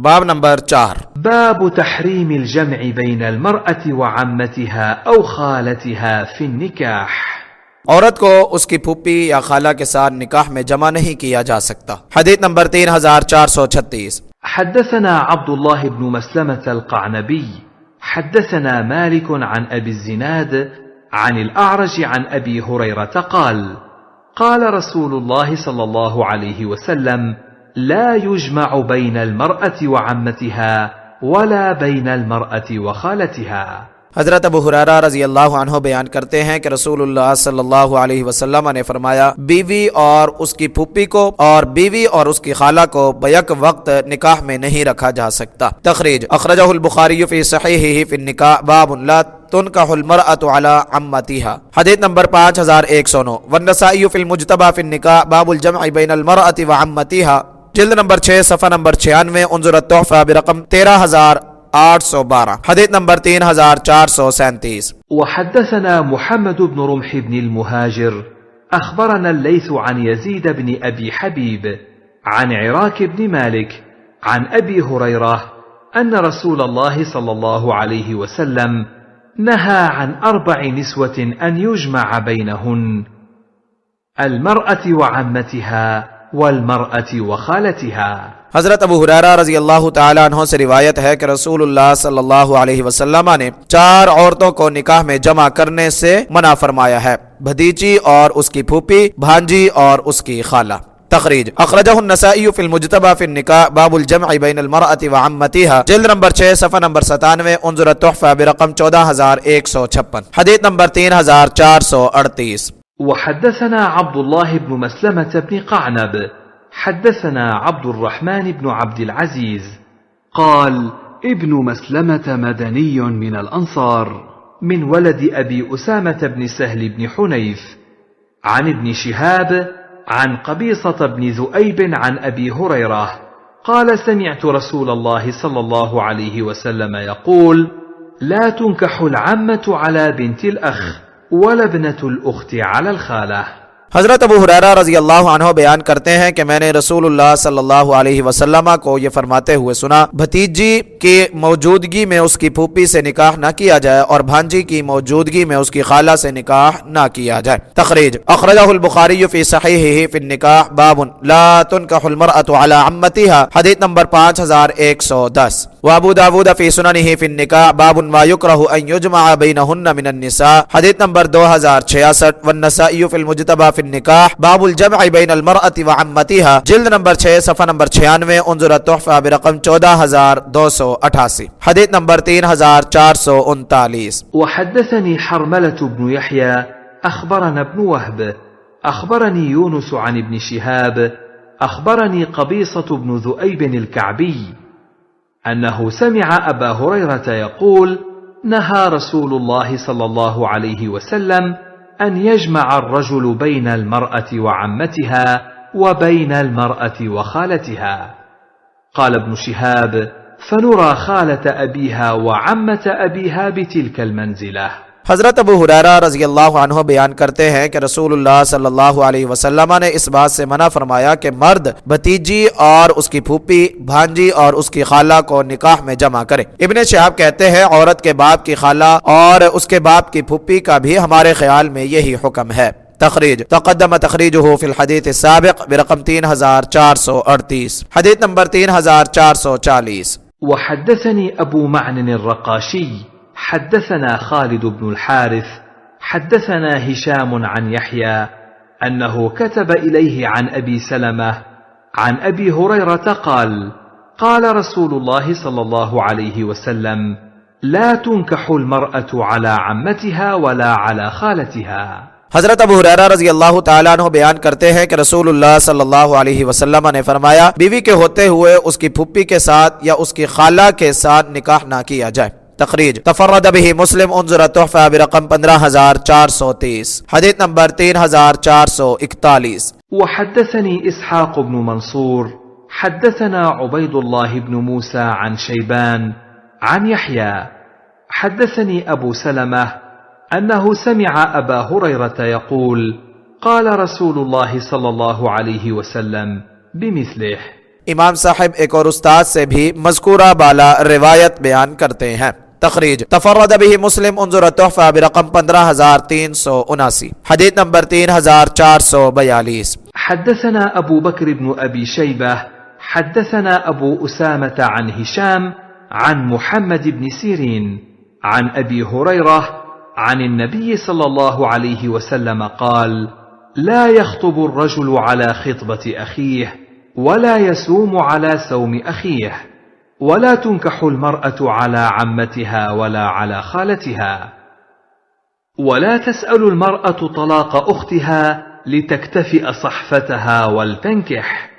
बाब नंबर 4। باب تحريم الجمع بين المرأة وعمتها أو خالتها في النكاح। औरत को उसकी फूफी या खाला के साथ निकाह में जमा नहीं किया जा सकता। हदीस नंबर 3436। حدثنا عبد الله بن مسلمة القعنبي حدثنا مالك عن أبي الزناد عن الأعرج عن أبي هريرة قال قال رسول الله صلى الله عليه وسلم لا يجمع بين المرأة وعمتها ولا بين المرأة وخالتها। हजरत अबू हुरैरा रजी अल्लाह अन्हु बयान करते हैं कि रसूलुल्लाह सल्लल्लाहु अलैहि वसल्लम ने फरमाया, बीवी और उसकी फूफी को और बीवी और उसकी खाला को बैक वक्त निकाह में नहीं रखा जा सकता। तखरीज अखरजहुल बुखारी फी सहीहिही फी निकाह बाबुन ला तुनकाहुल मरअतु अला अम्मतिहा। हदीस नंबर 5109। वन्नसाई फिल मुज्तबा फी निकाह बाबुल जमअ बैनल मरअति व अम्मतिहा, जिल्द नंबर 6 सफ़ा नंबर 96, उन्जुर तोहफा बिरकम 13812, हदीस नंबर 3437। وحدثنا محمد بن رمح بن المهاجر أخبرنا الليث عن يزيد بن أبي حبيب عن عراك بن مالك عن أبي هريرة أن رسول الله صلى الله عليه وسلم نهى عن 4 نسوة أن يجمع بينهن: المرأة وعمتها والمرأة वखालतिहा। हजरत अबू हुरैरा रजी अल्लाह तआला अन्हु से रिवायत है कि रसूलुल्लाह सल्लल्लाहु अलैहि वसल्लम ने 4 औरतों को निकाह में जमा करने से मना फरमाया है: भतीजी और उसकी फूफी, भांजी और उसकी खाला। तखरीज अखरजहु नसाई फिल मुज्तबा फिन निकाह बाबुल जमअ बैनल मरअति व अम्मतिहा, जिल्द नंबर 6 सफ़ा नंबर 97, उन्जुर तोहफा बिरकम 14156, हदीस नंबर 3438। وحدثنا عبد الله بن مسلمة بن قعنب حدثنا عبد الرحمن بن عبد العزيز قال ابن مسلمة مدني من الأنصار من ولد أبي أسامة بن سهل بن حنيف عن ابن شهاب عن قبيصة بن ذؤيب عن أبي هريرة قال سمعت رسول الله صلى الله عليه وسلم يقول لا تنكح العمة على بنت الأخ वला बिनतुल उख्ती अलल खाला। हजरत अबू हुरैरा रजी अल्लाह अन्हु बयान करते हैं कि मैंने रसूलुल्लाह सल्लल्लाहु अलैहि वसल्लम को ये फरमाते हुए सुना, भतीजी की मौजूदगी में उसकी फूफी से निकाह न किया जाए और भांजी की मौजूदगी में उसकी खाला से निकाह न किया जाए। तखरीज अखरजहुल बुखारी फी सहीहिही फी निकाह बाबुन ला तुनकाहुल मरअतु अला अम्मतिहा, हदीस नंबर 5110। व अबू दाऊद फी सुननिही फी निकाह बाबुन मा युकरहु अन युजमा बैनहुन्ना मिनन निसा, हदीस नंबर 2066। व नसाई फिल मुज्तबा फी निकाह बाबुल जमअ बैनल मरअति व अम्मतिहा, जिल्द नंबर 6 सफ़ा नंबर 96, उन्जुर तोहफा बिरकम 14288, हदीस नंबर 3439। وحدثني حرملة بن يحيى أخبرنا ابن وهب أخبرني يونس عن ابن شهاب أخبرني قبيصة بن ذؤيب الكعبي أنه سمع أبا هريرة يقول نهى رسول الله صلى الله عليه وسلم أن يجمع الرجل بين المرأة وعمتها وبين المرأة وخالتها. قال ابن شهاب فنرى خالة أبيها وعمة أبيها بتلك المنزلة। हजरत अबू हुरैरा रज़ी अल्लाहु अन्हु बयान करते हैं कि रसूलुल्लाह सल्लल्लाहु अलैहि वसल्लम ने इस बात से मना फरमाया कि मर्द भतीजी और उसकी फूफी, भांजी और उसकी खाला को निकाह में जमा करे। इब्ने शहाब कहते हैं औरत के बाप की खाला और उसके बाप की फूफी का भी हमारे ख्याल में यही हुक्म है। तखरीज तक़द्दम तखरीजुहु फिल हदीस साबिक़ बिरक़म 3438, हदीस नंबर 3440। वहद्दसनी अबू मअन الرقاشي حدثنا خالد بن الحارث حدثنا هشام عن يحيى أنه كتب إليه عن أبي سلمة عن أبي هريرة قال قال رسول الله صلى الله عليه وسلم لا تنكح المرأة على عمتها ولا على خالتها। हजरत अबू हुरैरा रज़ी अल्लाह तआला अन्हु बयान करते हैं कि रसूलुल्लाह सल्लल्लाहु अलैहि वसल्लम ने फरमाया, बीवी के होते हुए उसकी फूफी के साथ या उसकी खाला के साथ निकाह ना किया जाए। तखरीज तफर्रद बिही मुस्लिम, उन्जुर तोहफा बिरक़म 15430, हदीस नंबर 3441। वहद्दसनी इसहाक़ ब्न मंसूर हद्दसना उबैदुल्लाह ब्न मूसा अन शैबान अन यहया हद्दसनी अबू सलमा أنه سمع أبا هريرة يقول قال رسول الله صلى الله عليه وسلم بمثله। इमाम साहिब एक और उस्ताद से भी मज़कूरा बाला रिवायत बयान करते हैं। तखरीज तफर्रद बिही मुस्लिम उन्जुर तोहफा बिरकम 15379, हदीस नंबर 3442। حدثنا أبو بكر بن أبي شيبة حدثنا أبو أسامة عن هشام عن محمد بن سيرين عن أبي هريرة عن النبي صلى الله عليه وسلم قال: لا يخطب الرجل على خطبة أخيه ولا يسوم على سوم أخيه ولا تنكح المرأة على عمتها ولا على خالتها ولا تسأل المرأة طلاق أختها لتكتفئ صحفتها ولتنكح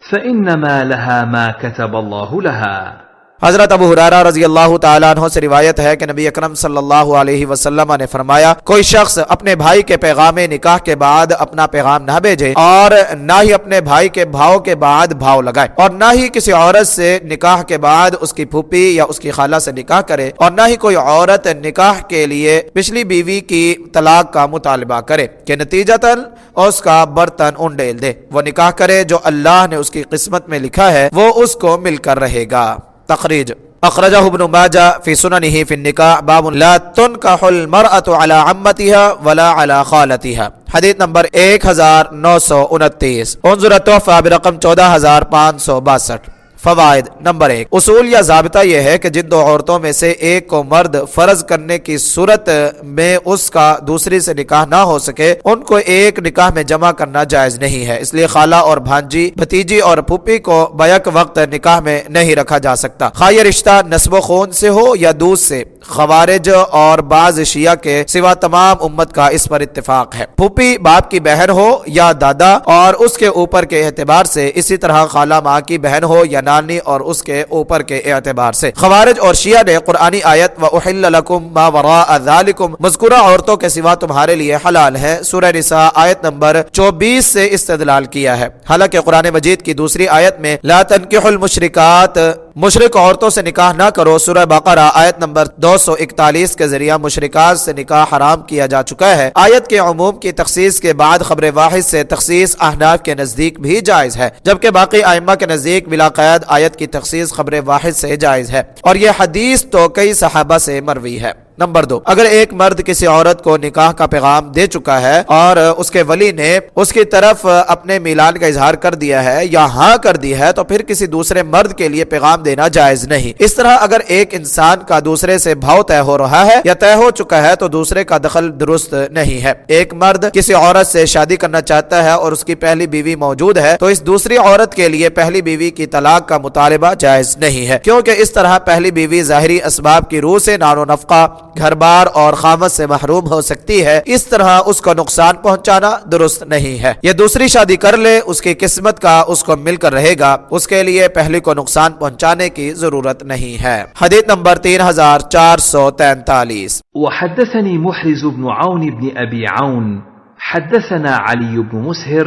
فإنما لها ما كتب الله لها। हजरत अबू हुरैरा रज़ी अल्लाह तआला अन्हु से रिवायत है कि नबी अकरम सल्लल्लाहु अलैहि वसल्लम ने फरमाया, कोई शख्स अपने भाई के पैगाम निकाह के बाद अपना पैगाम ना भेजे और ना ही अपने भाई के भाव के बाद भाव लगाए और ना ही किसी औरत से निकाह के बाद उसकी फूफी या उसकी खाला से निकाह करे और ना ही कोई औरत निकाह के लिए पिछली बीवी की तलाक का मुतालबा करे कि नतीजतन उसका बर्तन उंडेल दे। वो निकाह करे जो अल्लाह ने उसकी किस्मत में लिखा है वो उसको मिलकर रहेगा। तखरीज अखरजहु इब्न माजा फी सुननिही फी निकाह बाब ला तुनकाहुल मरअतु अला अम्मतिहा वला अला खालतिहा, हदीस नंबर 1929। उन्जुर तोहफा बिरकम 14562। फवायद नंबर 1, उसूल या ज़ाबिता यह है कि जिन दो औरतों में से एक को मर्द फर्ज करने की सूरत में उसका दूसरी से निकाह ना हो सके उनको एक निकाह में जमा करना जायज नहीं है। इसलिए खाला और भांजी, भतीजी और फूफी को बैक वक्त निकाह में नहीं रखा जा सकता, खा ये रिश्ता नस्ब खून से हो या दूध से। खवारिज और बाज शिया के सिवा तमाम उम्मत का इस पर इत्तेफाक है। फूफी बाप की बहन हो या दादा और उसके ऊपर के एतबार से, इसी तरह खाला माँ की बहन हो या नानी और उसके ऊपर के एतबार से। खवारिज और शिया ने कुरानी आयत व उहिल्ल लकुम मा वराअ ज़ालिकुम, मज़कूरा औरतों के सिवा तुम्हारे लिए हलाल है, सूरह निसा आयत नंबर 24 से इस्तेदलाल किया है। हालांकि कुरान मजीद की दूसरी आयत में ला तनकिहुल मुशरिकात, मुशरिक औरतों से निकाह ना करो, सूरह बकरा आयत नंबर 241 के जरिया मुशरिकात से निकाह हराम किया जा चुका है। आयत के उमूम की तखसीस के बाद खबर वाहिद से तखसीस अहनाफ के नजदीक भी जायज है, जबकि बाकी आइम्मा के नजदीक बिला क़ैद आयत की तखसीस खबर वाहिद से जायज है और यह हदीस तो कई सहाबा से मरवी है। नंबर 2, अगर एक मर्द किसी औरत को निकाह का पैगाम दे चुका है और उसके वली ने उसकी तरफ अपने मिलान का इजहार कर दिया है या हाँ कर दी है तो फिर किसी दूसरे मर्द के लिए पैगाम देना जायज नहीं। इस तरह अगर एक इंसान का दूसरे से भाव तय हो रहा है या तय हो चुका है तो दूसरे का दखल दुरुस्त नहीं है। एक मर्द किसी औरत से शादी करना चाहता है और उसकी पहली बीवी मौजूद है तो इस दूसरी औरत के लिए पहली बीवी की तलाक का मुतालबा जायज नहीं है, क्योंकि इस तरह पहली बीवी ज़ाहिरी असबाब की रूह से नानो नफका, घर बार और खामत से महरूम हो सकती है। इस तरह उसको नुकसान पहुंचाना दुरुस्त नहीं है। यह दूसरी शादी कर ले, उसकी किस्मत का उसको मिलकर रहेगा, उसके लिए पहले को नुकसान पहुंचाने की जरूरत नहीं है। हदीस नंबर 3443। वहद्दसनी मुहरिज़ बिन औन बिन अबी औन हद्दसना अली बिन मुसहिर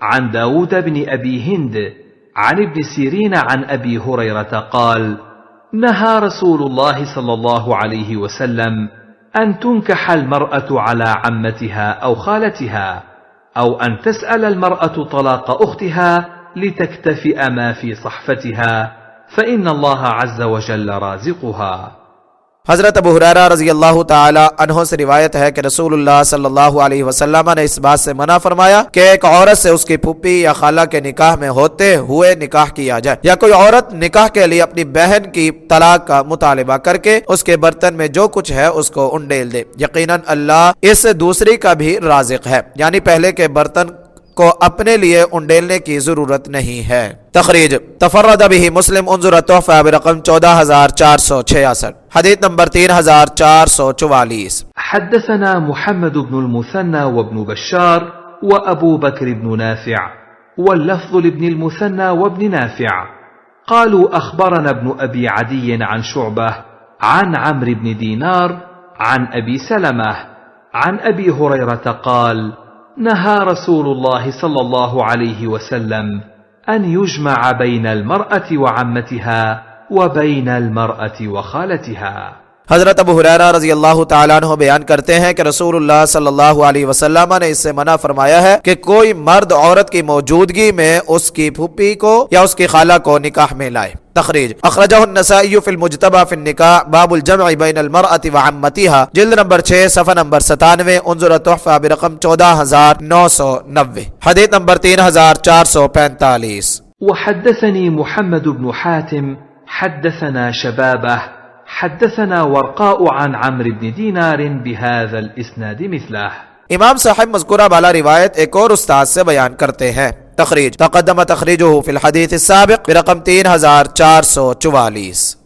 عن داود بن أبي هند عن ابن سيرين عن أبي هريرة قال: نهى رسول الله صلى الله عليه وسلم أن تنكح المرأة على عمتها أو خالتها أو أن تسأل المرأة طلاق أختها لتكتفئ ما في صحفتها فإن الله عز وجل رازقها। हजरत अबू हुरैरा रज़ी अल्लाह ताला अन्हु से रिवायत है कि रसूलुल्लाह सल्लल्लाहु अलैहि वसल्लम ने इस बात से मना फरमाया कि एक औरत से उसकी फूफी या खाला के निकाह में होते हुए निकाह किया जाए या कोई औरत निकाह के लिए अपनी बहन की तलाक का मुतालिबा करके उसके बर्तन में जो कुछ है उसको उंडेल दे। यकीनन अल्लाह इस दूसरी का भी राज़िक है, यानी पहले के बर्तन को अपने लिए उंडेलने की जरूरत नहीं है। तखरीज तफर्रद बिही मुस्लिम उन्जुर तोहफा बिरकम 14466, हदीस नंबर 3444। हद्दसना मुहम्मद बिन अल-मुसन्ना व इब्न बश्शार व अबू बकर बिन नाफिअ वल्लफ्ज़ लिब्न अल-मुसन्ना व इब्न नाफिअ قالوا أخبرنا ابن أبي عدي عن شعبة عن عمرو بن دينار عن أبي سلمة عن أبي هريرة قال: نهى رسول الله صلى الله عليه وسلم أن يجمع بين المرأة وعمتها وبين المرأة وخالتها। हजरत अबू हुरैरा रज़ी अल्लाह तआला अन्हु बयान करते हैं कि रसूलुल्लाह सल्लल्लाहु अलैहि वसल्लम ने इससे मना फरमाया है कि कोई मर्द औरत की मौजूदगी में उसकी फूफी को या उसकी खाला को निकाह में लाए। तखरीज अखरजहु नसाई फिल मुज्तबा फिन निकाह बाबुल जमअ बैनल मरअति व अम्मतिहा जिल्द नंबर 6 सफ़ा नंबर 97 उन्जुर तुहफा बिरक़म 14990 हदीस नंबर 3445। وحدثني محمد بن حاتم حدثنا شبابه حدثنا ورقاء عن عمرو بن دينار بهذا الإسناد مثله। इमाम साहिब मज़कूरा बाला रिवायत एक और उस्ताद से बयान करते हैं। तखरीज तक़द्दम तखरीजुहु फिल हदीस अस्साबिक़ बिरक़म 3444।